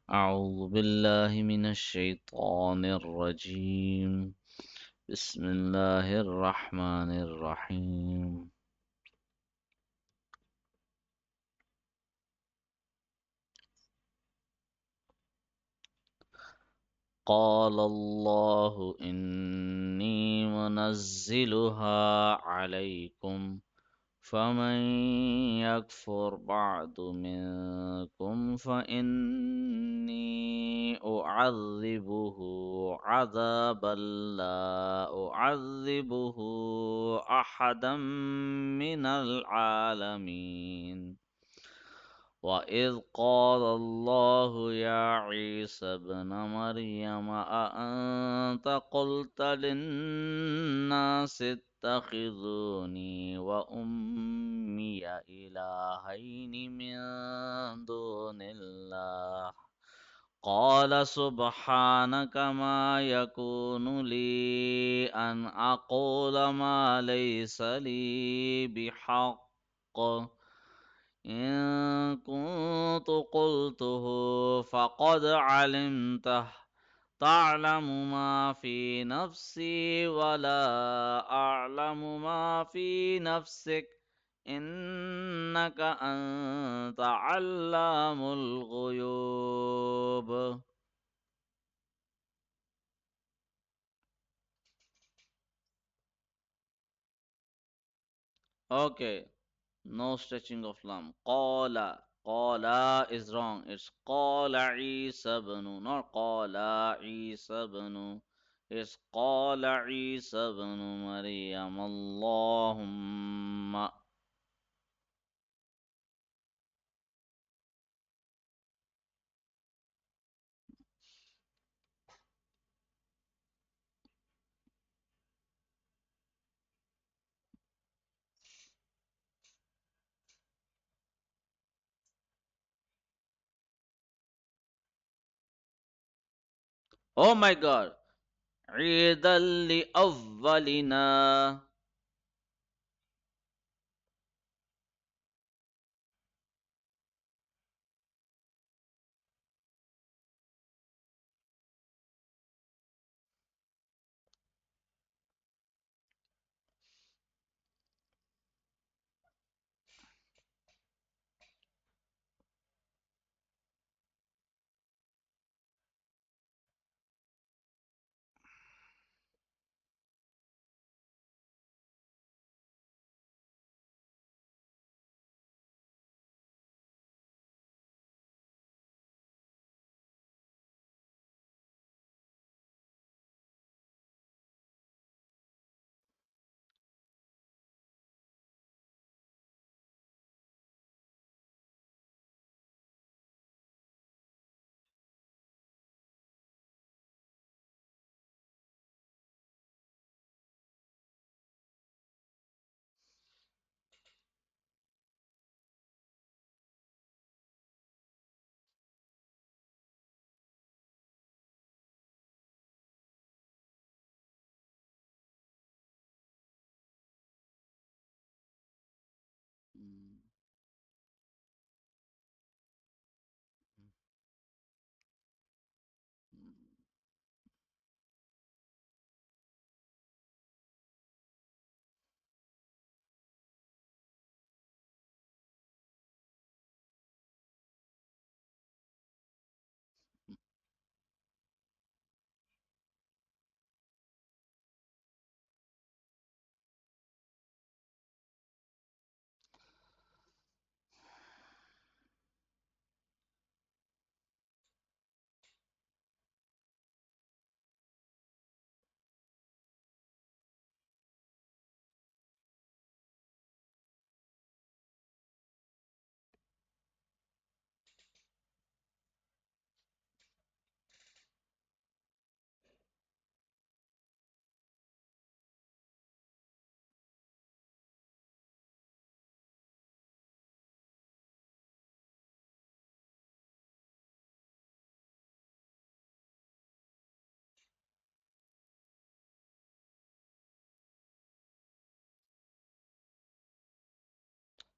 أعوذ بالله من الشيطان الرجيم. بسم الله الرحمن الرحيم. قال الله إني منزلها عليكم فمن يكفر بعد منكم فإني أعذبه عذابا لا أعذبه أحدا من العالمين. وإذ قال الله يا عيسى ابن مريم أأنت قلت للناس اتخذوني وأمي إلهين من دون الله قال سبحانك ما يكون لي أن أقول ما ليس لي بحق إن كنت قلته فقد علمته تعلم ما في نفسي ولا أعلم ما في نفسك إنك أنت علام الغيوب. Okay, no stretching of lam. Qala. Qala is wrong. It's Qala Isa ibn, not Qala Isa ibn. It's Qala Isa ibn Maryam. Allahumma. Oh my God. عيدا لأولنا.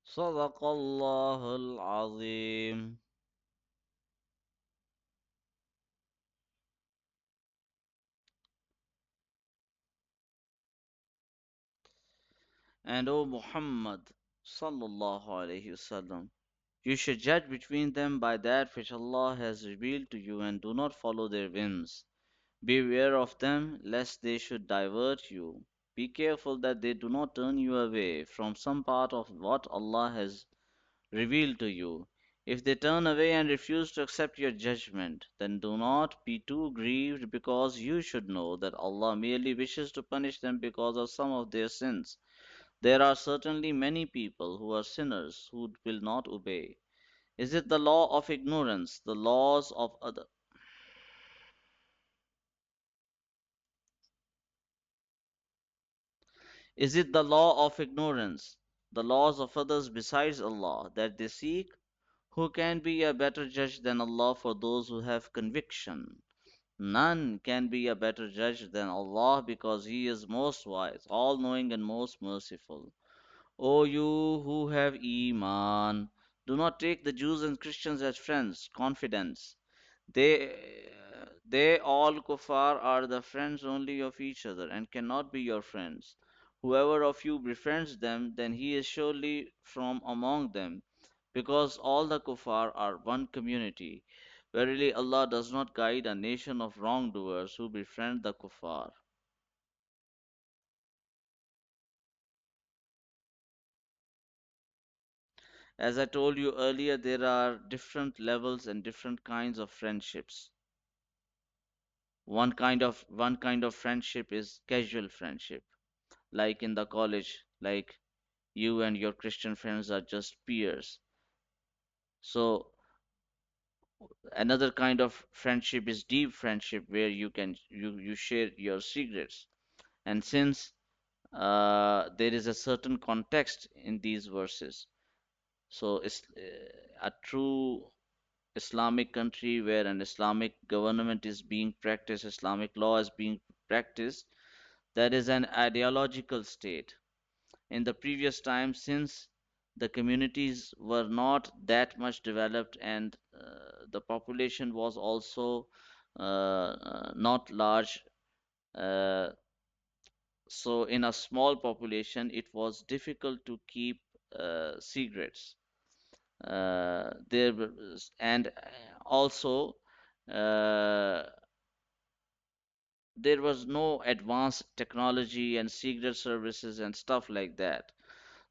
صدق الله العظيم. And O Muhammad sallallahu alaihi wasallam, you should judge between them by that which Allah has revealed to you and do not follow their whims. Beware of them lest they should divert you. Be careful that they do not turn you away from some part of what Allah has revealed to you. If they turn away and refuse to accept your judgment, then do not be too grieved because you should know that Allah merely wishes to punish them because of some of their sins. There are certainly many people who are sinners who will not obey. Is it the law of ignorance, the laws of other? Is it the law of ignorance, the laws of others besides Allah, that they seek? Who can be a better judge than Allah for those who have conviction? None can be a better judge than Allah because He is most wise, all knowing, and most merciful. O you who have Iman, do not take the Jews and Christians as friends, confidants. They all kuffar are the friends only of each other and cannot be your friends. Whoever of you befriends them, then he is surely from among them, because all the kuffar are one community. Verily Allah does not guide a nation of wrongdoers who befriend the kuffar. As I told you earlier, there are different levels and different kinds of friendships. One kind of friendship is casual friendship, like in the college, like you and your Christian friends are just peers. So another kind of friendship is deep friendship where you share your secrets. And since there is a certain context in these verses, so it's a true Islamic country where an Islamic government is being practiced, Islamic law is being practiced, that is an ideological state. In the previous times, since the communities were not that much developed and the population was also not large, uh, so in a small population, it was difficult to keep secrets. And also uh, there was no advanced technology and secret services and stuff like that.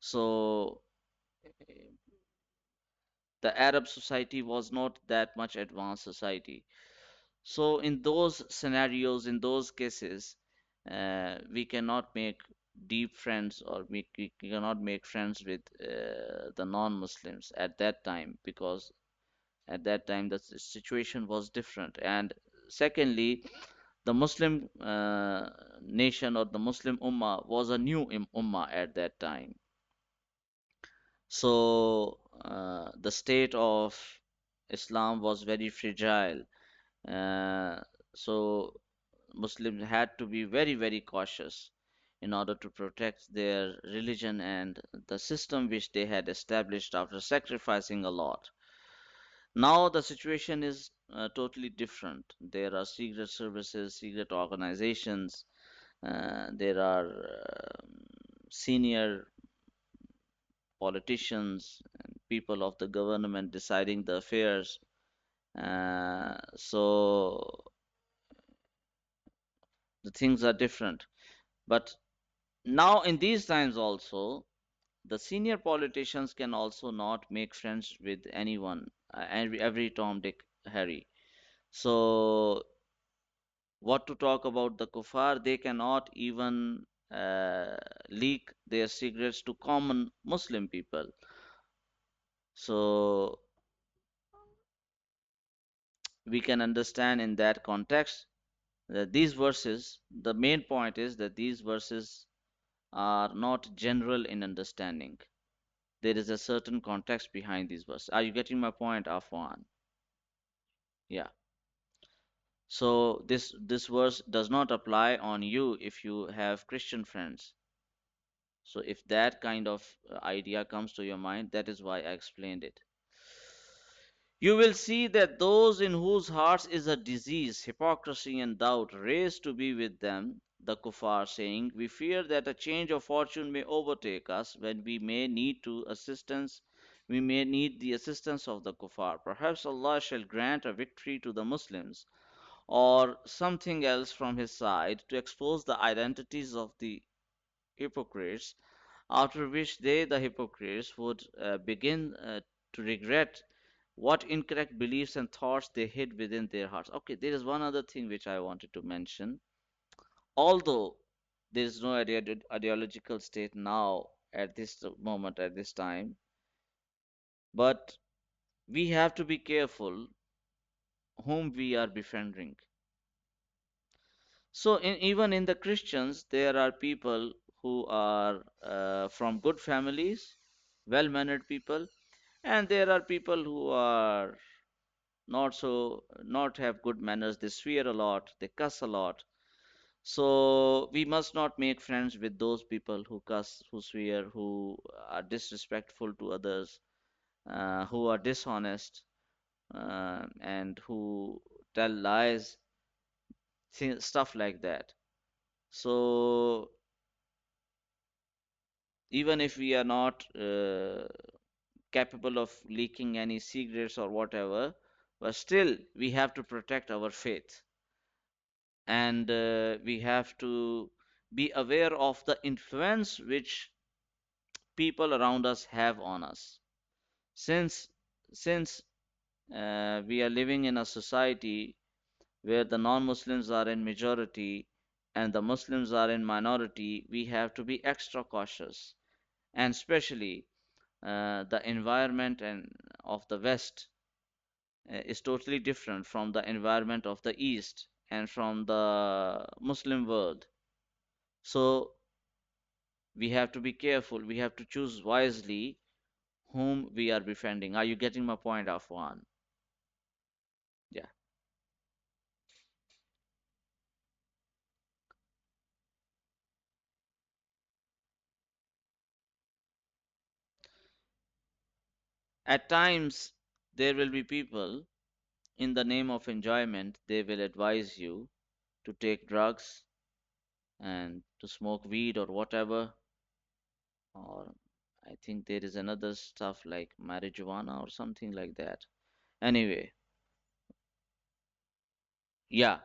So the Arab society was not that much advanced society. So in those scenarios, in those cases, we cannot make deep friends or we cannot make friends with the non-Muslims at that time because at that time the situation was different. And secondly, the Muslim nation or the Muslim Ummah was a new Ummah at that time. So the state of Islam was very fragile. Uh, so Muslims had to be very, very cautious in order to protect their religion and the system which they had established after sacrificing a lot. Now the situation is totally different. There are secret services, secret organizations, there are senior politicians and people of the government deciding the affairs. So the things are different. But now in these times also, the senior politicians can also not make friends with anyone, every Tom, Dick, Harry. So what to talk about the kuffar? They cannot even leak their secrets to common Muslim people. So we can understand in that context that these verses, the main point is that these verses are not general in understanding. There is a certain context behind these verses. Are you getting my point, Afwan? Yeah. So this verse does not apply on you if you have Christian friends. So if that kind of idea comes to your mind, that is why I explained it. You will see that those in whose hearts is a disease, hypocrisy, and doubt raised to be with them, the kuffar, saying, "We fear that a change of fortune may overtake us when we may need the assistance of the kuffar. Perhaps Allah shall grant a victory to the Muslims, or something else from His side to expose the identities of the hypocrites, after which they, the hypocrites, would begin to regret what incorrect beliefs and thoughts they hid within their hearts." Okay, there is one other thing which I wanted to mention. Although there is no ideological state now at this moment, at this time, but we have to be careful whom we are befriending. So, even in the Christians, there are people who are from good families, well mannered people, and there are people who are not have good manners. They swear a lot, they cuss a lot. So we must not make friends with those people who cuss, who swear, who are disrespectful to others, who are dishonest, and who tell lies, stuff like that. So even if we are not capable of leaking any secrets or whatever, but still we have to protect our faith, and we have to be aware of the influence which people around us have on us. Since since we are living in a society where the non-Muslims are in majority and the Muslims are in minority, we have to be extra cautious. And especially the environment and of the West is totally different from the environment of the East and from the Muslim world. So we have to be careful. We have to choose wisely whom we are befriending. Are you getting my point, Afwan? Yeah. At times, there will be people, in the name of enjoyment, they will advise you to take drugs and to smoke weed or whatever. Or I think there is another stuff like marijuana or something like that. Anyway, yeah.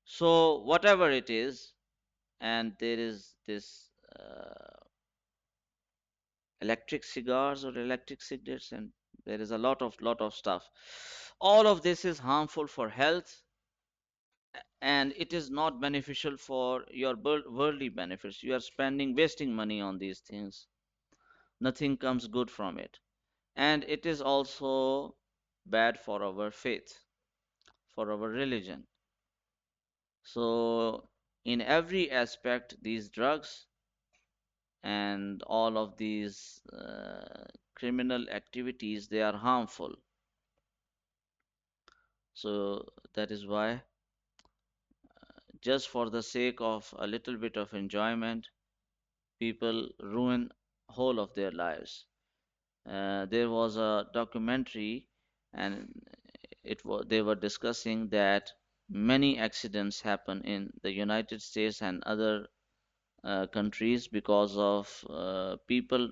So, whatever it is, and there is this electric cigars or electric cigarettes, and there is a lot of stuff. All of this is harmful for health, and it is not beneficial for your worldly benefits. You are spending, wasting money on these things. Nothing comes good from it. And it is also bad for our faith, for our religion. So, in every aspect, these drugs and all of these criminal activities, they are harmful. So, that is why, just for the sake of a little bit of enjoyment, people ruin whole of their lives. There was a documentary, and they were discussing that many accidents happen in the United States and other countries because of people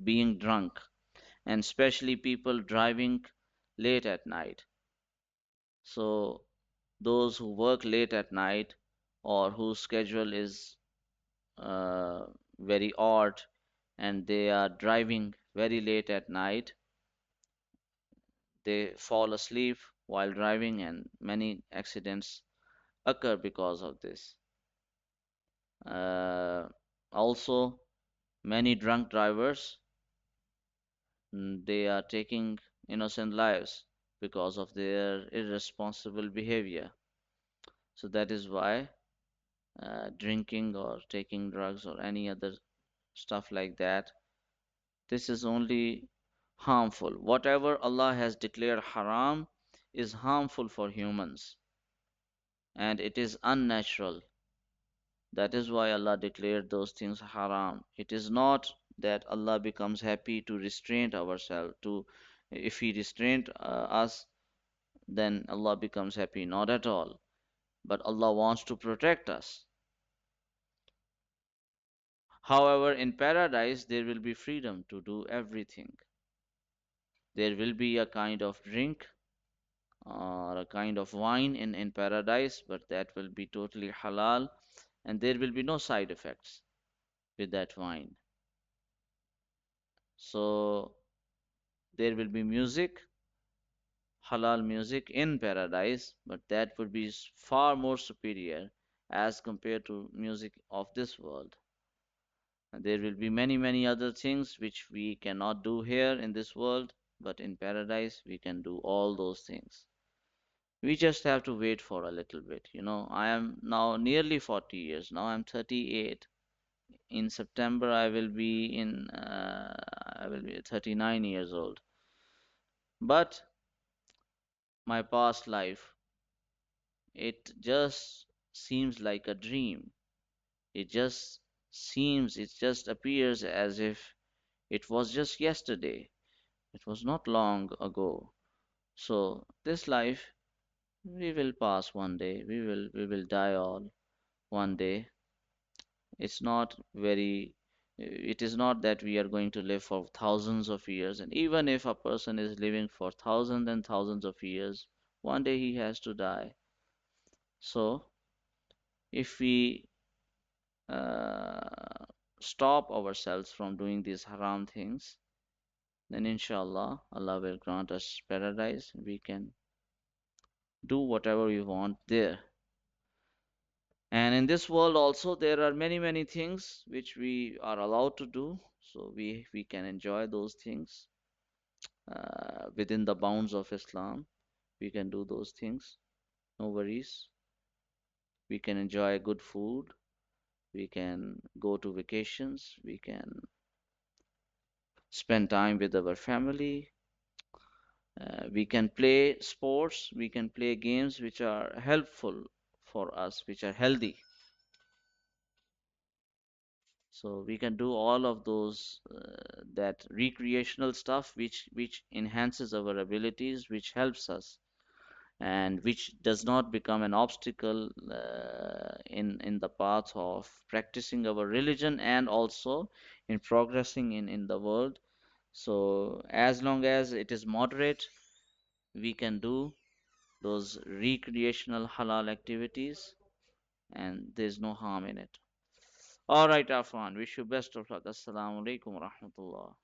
being drunk, and especially people driving late at night. So those who work late at night or whose schedule is uh, very odd and they are driving very late at night, they fall asleep while driving, and many accidents occur because of this. Uh, Also, many drunk drivers, they are taking innocent lives because of their irresponsible behavior. So that is why drinking or taking drugs or any other stuff like that, this is only harmful. Whatever Allah has declared haram is harmful for humans, and it is unnatural. That is why Allah declared those things haram. It is not that Allah becomes happy to restrain ourselves. To If He restrained us, then Allah becomes happy. Not at all. But Allah wants to protect us. However, in paradise, there will be freedom to do everything. There will be a kind of drink or a kind of wine in paradise, but that will be totally halal, and there will be no side effects with that wine. So there will be music, halal music in paradise, but that would be far more superior as compared to music of this world. And there will be many, many other things which we cannot do here in this world, but in paradise we can do all those things. We just have to wait for a little bit. I am now nearly 40 years. Now I'm 38. In September I will be 39 years old. But my past life, it just seems like a dream. It just appears as if it was just yesterday. It was not long ago. So this life, we will pass one day. We will die all one day. It's not very, it is not that we are going to live for thousands of years. And even if a person is living for thousands and thousands of years, one day he has to die. So if we uh, stop ourselves from doing these haram things, then inshallah, Allah will grant us paradise. We can do whatever we want there. And in this world also, there are many, many things which we are allowed to do. So we can enjoy those things within the bounds of Islam. We can do those things, no worries. We can enjoy good food. We can go to vacations. We can spend time with our family. We can play sports. We can play games which are helpful for us, which are healthy. So we can do all of those that recreational stuff which enhances our abilities, which helps us, and which does not become an obstacle in the path of practicing our religion and also in progressing in the world. So as long as it is moderate, we can do those recreational halal activities, and there's no harm in it. All right, Afwan. Wish you best of luck. Assalamu alaikum wa rahmatullah.